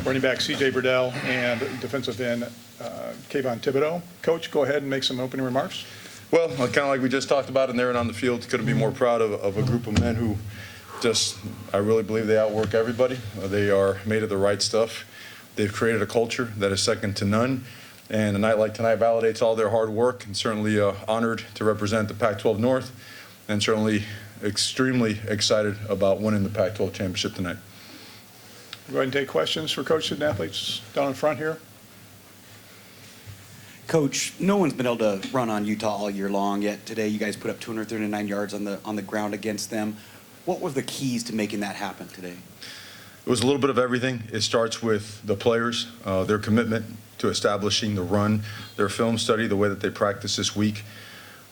running back C.J. Verdell, and defensive end Kayvon Thibodeaux. Coach, go ahead and make some opening remarks. Well, kind of like we just talked about in there and on the field, couldn't be more proud of a group of men who I really believe they outwork everybody. They are made of the right stuff. They've created a culture that is second to none. And a night like tonight validates all their hard work, and certainly honored to represent the Pac-12 North, and certainly extremely excited about winning the Pac-12 championship tonight. Go ahead and take questions for coaches and athletes down in front here. Coach, no one's been able to run on Utah all year long, yet today you guys put up 239 yards on the ground against them. What were the keys to making that happen today? It was a little bit of everything. It starts with the players, their commitment to establishing the run, their film study, the way that they practiced this week,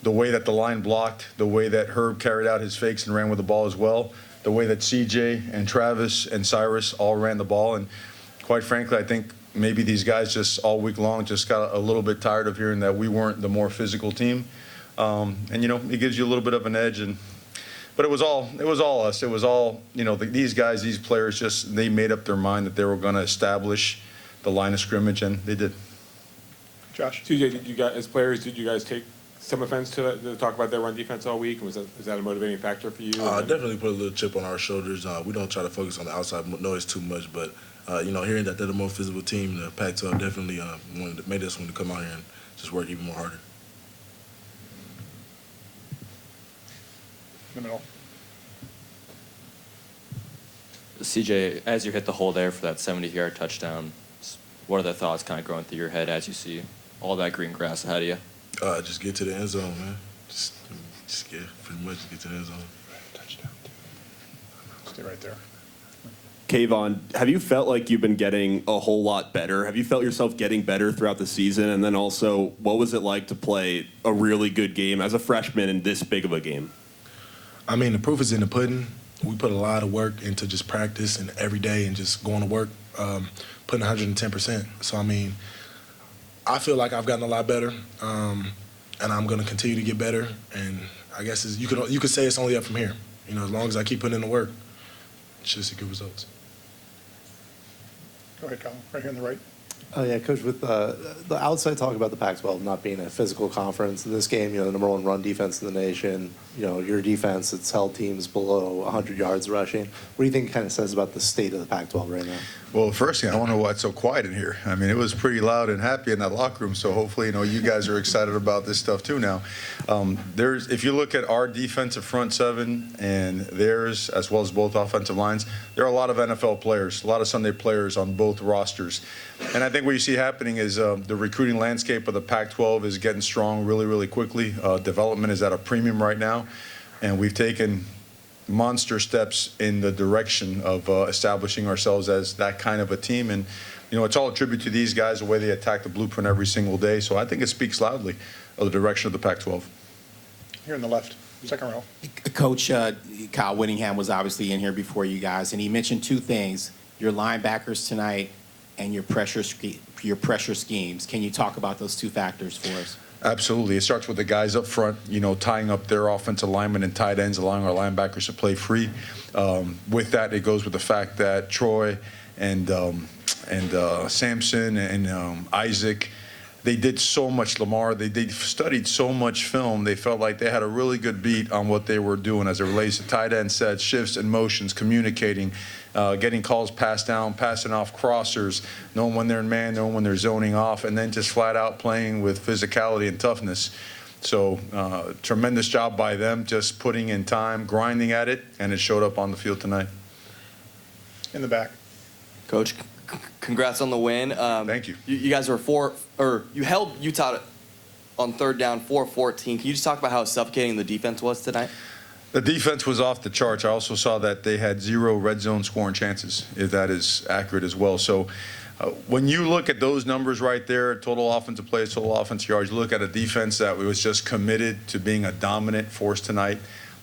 the way that the line blocked, the way that Herb carried out his fakes and ran with the ball as well, the way that CJ and Travis and Cyrus all ran the ball. And quite frankly, I think maybe these guys just all week long just got a little bit tired of hearing that we weren't the more physical team. And, you know, it gives you a little bit of an edge. But it was all us. It was all, you know, these guys, these players, they made up their mind that they were going to establish the line of scrimmage, and they did. Josh? TJ, did you guys, as players, did you guys take some offense to talk about their run defense all week? Was that a motivating factor for you? Definitely put a little chip on our shoulders. We don't try to focus on the outside noise too much, but you know, hearing that they're the more physical team, the Pac-12 definitely made us want to come out here and just work even more harder. In the middle. CJ, as you hit the hole there for that 70-yard touchdown, what are the thoughts kind of going through your head as you see all that green grass ahead of you? Just get to the end zone, man. Just get pretty much get to the end zone. Touchdown. Stay right there. Kayvon, have you felt like you've been getting a whole lot better? Have you felt yourself getting better throughout the season? And then also, what was it like to play a really good game as a freshman in this big of a game? I mean, the proof is in the pudding. We put a lot of work into just practice and every day and just going to work, putting 110%. So, I mean, I feel like I've gotten a lot better, and I'm going to continue to get better. And I guess you could say it's only up from here. You know, as long as I keep putting in the work, it should see good results. Go ahead, Colin. Right here on the right. Yeah, Coach, with the outside talk about the Pac-12 not being a physical conference, in this game, you know, the number one run defense in the nation, you know, your defense, it's held teams below 100 yards rushing. What do you think it kind of says about the state of the Pac-12 right now? Well, first thing, I want to know why it's so quiet in here. I mean, it was pretty loud and happy in that locker room, so hopefully, you know, you guys are excited about this stuff too now. If you look at our defensive front seven and theirs, as well as both offensive lines, there are a lot of NFL players, a lot of Sunday players on both rosters. And I think what you see happening is the recruiting landscape of the Pac-12 is getting strong really, really quickly. Development is at a premium right now, and we've taken monster steps in the direction of establishing ourselves as that kind of a team. And, you know, it's all a tribute to these guys, the way they attack the blueprint every single day. So I think it speaks loudly of the direction of the Pac-12. Here on the left, second row. Coach, Kyle Whittingham was obviously in here before you guys, and he mentioned two things, your linebackers tonight and your pressure schemes. Can you talk about those two factors for us? Absolutely. It starts with the guys up front, you know, tying up their offensive linemen and tight ends, allowing our linebackers to play free. With that, it goes with the fact that Troy and Samson and Isaac, they did so much, Lamar. They studied so much film. They felt like they had a really good beat on what they were doing as it relates to tight end sets, shifts and motions, communicating, getting calls passed down, passing off crossers, knowing when they're in man, knowing when they're zoning off, and then just flat out playing with physicality and toughness. So tremendous job by them, just putting in time, grinding at it, and it showed up on the field tonight. In the back. Coach, congrats on the win. Thank you. You guys were you held Utah on third down 4-14. Can you just talk about how suffocating the defense was tonight? The defense was off the charts. I also saw that they had 0 red zone scoring chances, if that is accurate as well. So when you look at those numbers right there, total offensive plays, total offensive yards, you look at a defense that was just committed to being a dominant force tonight.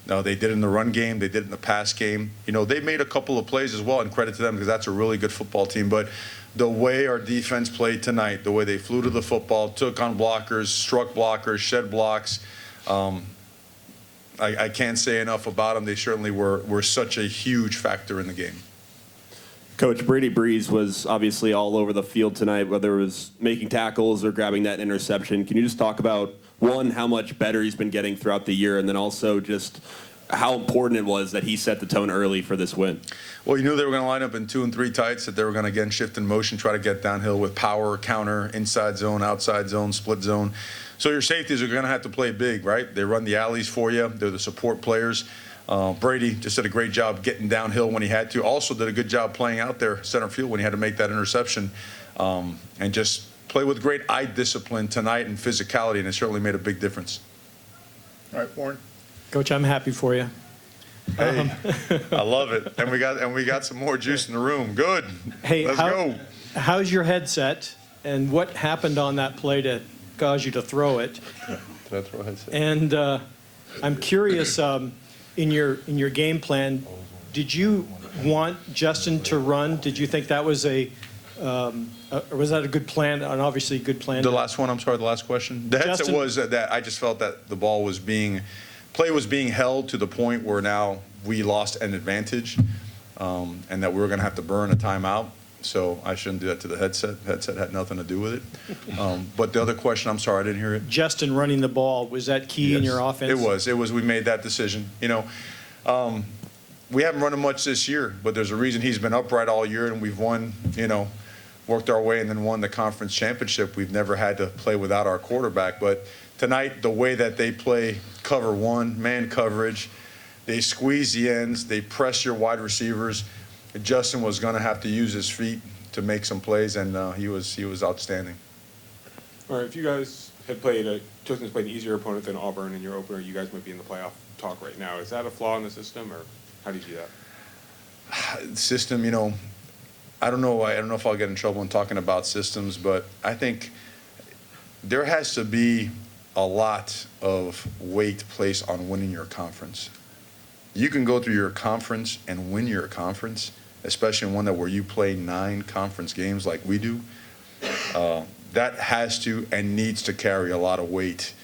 They did it in the run game. They did it in the pass game. You know, they made a couple of plays as well, and credit to them because that's a really good football team. But the way our defense played tonight, the way they flew to the football, took on blockers, struck blockers, shed blocks, I can't say enough about them. They certainly were such a huge factor in the game. Coach, Brady Breeze was obviously all over the field tonight, whether it was making tackles or grabbing that interception. Can you just talk about, one, how much better he's been getting throughout the year, and then also just how important it was that he set the tone early for this win? Well, you knew they were going to line up in 2 and 3 tights, that they were going to, again, shift in motion, try to get downhill with power, counter, inside zone, outside zone, split zone. So your safeties are going to have to play big, right? They run the alleys for you. They're the support players. Brady just did a great job getting downhill when he had to. Also did a good job playing out there center field when he had to make that interception, and just play with great eye discipline tonight and physicality, and it certainly made a big difference. All right, Warren. Coach, I'm happy for you. Hey, I love it, and we got some more juice in the room. Good. Hey, Let's go. How's your headset, and what happened on that play to cause you to throw it? Did I throw a headset? And I'm curious, in your game plan, did you want Justin to run? Did you think that was was that a good plan? An obviously good plan. The last one, I'm sorry, the last question. The headset Justin- was that I just felt that the play was being held to the point where now we lost an advantage, and that we were going to have to burn a timeout. So I shouldn't do that to the headset. The headset had nothing to do with it. But the other question, I'm sorry, I didn't hear it. Justin running the ball, was that key in Yes, your offense? It was. We made that decision. You know, we haven't run him much this year, but there's a reason he's been upright all year, and we've won, you know, worked our way and then won the conference championship. We've never had to play without our quarterback. But tonight, the way that they play cover one, man coverage, they squeeze the ends, they press your wide receivers. Justin was going to have to use his feet to make some plays, and he was outstanding. All right, if you guys had played Justin's played an easier opponent than Auburn in your opener, you guys might be in the playoff talk right now. Is that a flaw in the system, or how do you do that? System, you know, I don't know if I'll get in trouble in talking about systems, but I think there has to be a lot of weight placed on winning your conference. You can go through your conference and win your conference, especially in one where you play 9 conference games like we do. That has to and needs to carry a lot of weight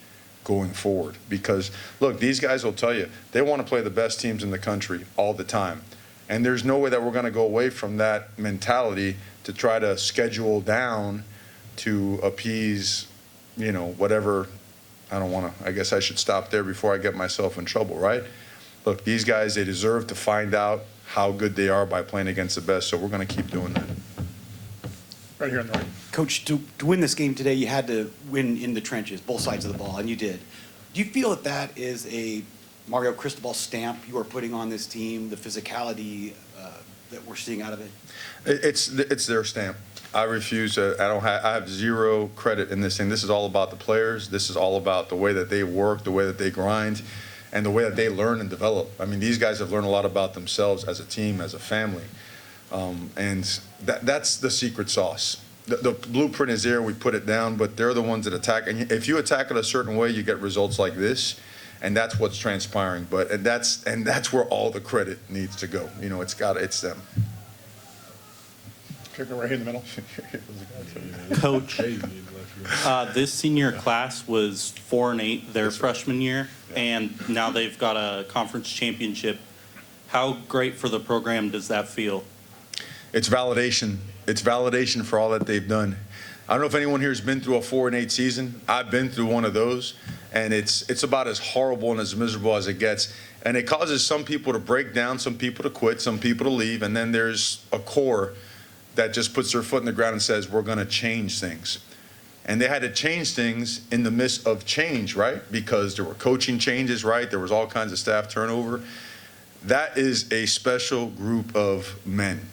going forward, because look, these guys will tell you they want to play the best teams in the country all the time, and there's no way that we're going to go away from that mentality to try to schedule down to appease, you know, whatever. I guess I should stop there before I get myself in trouble, right? Look, these guys, they deserve to find out how good they are by playing against the best, so we're going to keep doing that. Right here on the right. Coach, to win this game today, you had to win in the trenches, both sides of the ball, and you did. Do you feel that that is a Mario Cristobal stamp you are putting on this team, the physicality that we're seeing out of it? It's their stamp. I refuse to. I have zero credit in this thing. This is all about the players. This is all about the way that they work, the way that they grind, and the way that they learn and develop. I mean, these guys have learned a lot about themselves as a team, as a family, and that's the secret sauce. The blueprint is there. We put it down, but they're the ones that attack. And if you attack it a certain way, you get results like this, and that's what's transpiring. And that's where all the credit needs to go. You know, it's them. Okay, go right here in the middle. Coach, this senior class was 4-8 their freshman year, and now they've got a conference championship. How great for the program does that feel? It's validation. It's validation for all that they've done. I don't know if anyone here has been through a 4-8 season. I've been through one of those, and it's about as horrible and as miserable as it gets. And it causes some people to break down, some people to quit, some people to leave, and then there's a core that just puts their foot in the ground and says, we're going to change things. And they had to change things in the midst of change, right? Because there were coaching changes, right? There was all kinds of staff turnover. That is a special group of men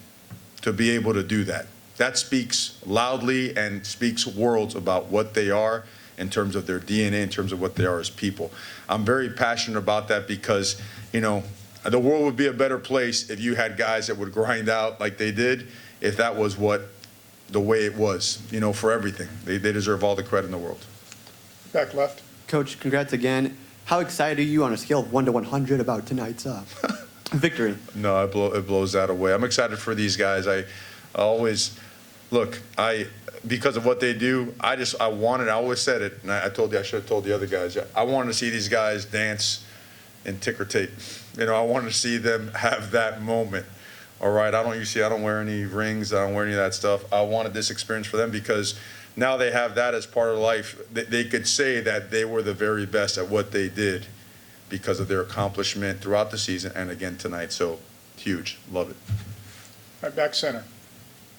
to be able to do that. That speaks loudly and speaks worlds about what they are in terms of their DNA, in terms of what they are as people. I'm very passionate about that because, you know, the world would be a better place if you had guys that would grind out like they did, if that was the way it was, you know, for everything. They deserve all the credit in the world. Back left. Coach, congrats again. How excited are you on a scale of 1 to 100 about tonight's victory? No, it blows that away. I'm excited for these guys. I always, look, because of what they do, I always said it, and I told you, I should have told the other guys, I wanted to see these guys dance in ticker tape. You know, I wanted to see them have that moment all right, I don't wear any rings, I don't wear any of that stuff. I wanted this experience for them because now they have that as part of life. They could say that they were the very best at what they did because of their accomplishment throughout the season and again tonight. So huge, love it. All right, back center.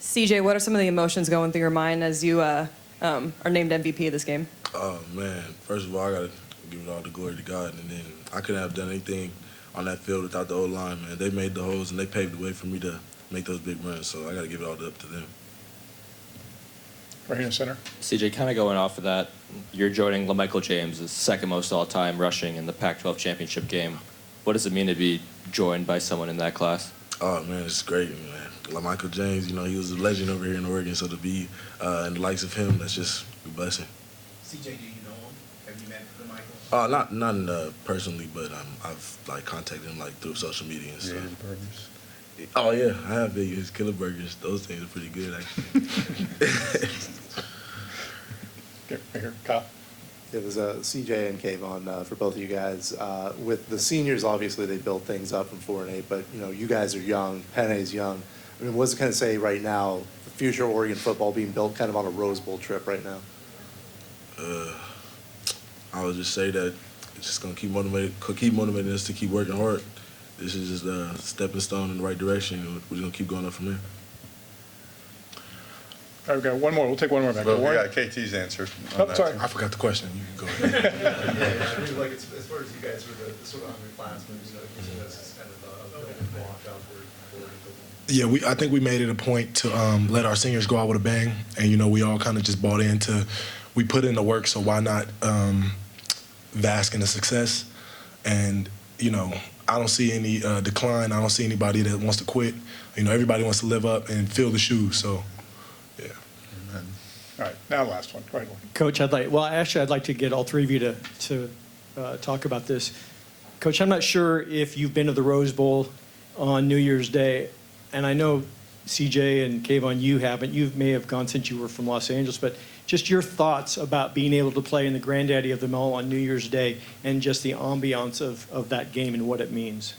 CJ, what are some of the emotions going through your mind as you are named MVP of this game? Oh, man. First of all, I got to give it all the glory to God. And then I couldn't have done anything on that field without the O-line, man. They made the holes and they paved the way for me to make those big runs. So I got to give it all up to them. Right here in center. CJ, kind of going off of that, you're joining LaMichael James, the second most all-time rushing in the Pac-12 championship game. What does it mean to be joined by someone in that class? Oh, man, it's great, man. LaMichael James, he was a legend over here in Oregon, so to be in the likes of him, that's just a blessing. CJ, do you know him? Have you met Michael? Not personally, but I've contacted him through social media and stuff. Oh yeah, I have his killer burgers. Those things are pretty good actually. Okay, right here, Kyle. Yeah, there's CJ and Kayvon for both of you guys. With the seniors, obviously they built things up from 4 and 8, but you guys are young. Penne's young. I mean, what does it kind of say right now? The future of Oregon football being built kind of on a Rose Bowl trip right now. I would just say that it's just gonna keep motivating us to keep working hard. This is just a stepping stone in the right direction. We're just gonna keep going up from there. All right, we've got one more. We'll take one more back. Well, we Warren? got KT's answer. Oh, sorry. I forgot the question. You can go ahead. Yeah, I mean, like, as far as you guys were the sort of underclassmen, this is kind of a block out for Yeah, I think we made it a point to let our seniors go out with a bang, and we all kind of just bought into. We put in the work, so why not bask in the success? And I don't see any decline. I don't see anybody that wants to quit. Everybody wants to live up and fill the shoes. So, yeah. All right, now the last one. Go ahead, Warren. Coach, I'd like to get all three of you to talk about this. Coach, I'm not sure if you've been to the Rose Bowl on New Year's Day, and I know CJ and Kayvon, you haven't. You may have gone since you were from Los Angeles, but just your thoughts about being able to play in the granddaddy of them all on New Year's Day and just the ambiance of that game and what it means.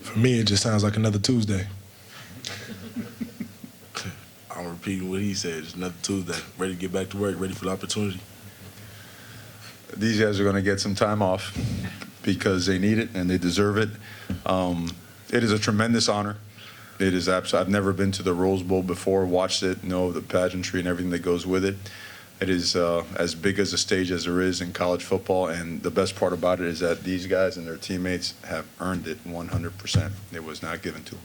For me, it just sounds like another Tuesday. I'm repeating what he said. It's another Tuesday. Ready to get back to work, ready for the opportunity. These guys are going to get some time off because they need it and they deserve it. It is a tremendous honor. It is absolutely. I've never been to the Rose Bowl before, watched it, know the pageantry and everything that goes with it. It is as big as a stage as there is in college football, and the best part about it is that these guys and their teammates have earned it 100%. It was not given to them.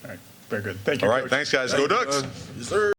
All right, very good. Thank you, All right, Coach. thanks, guys. Go Ducks. Yes, sir.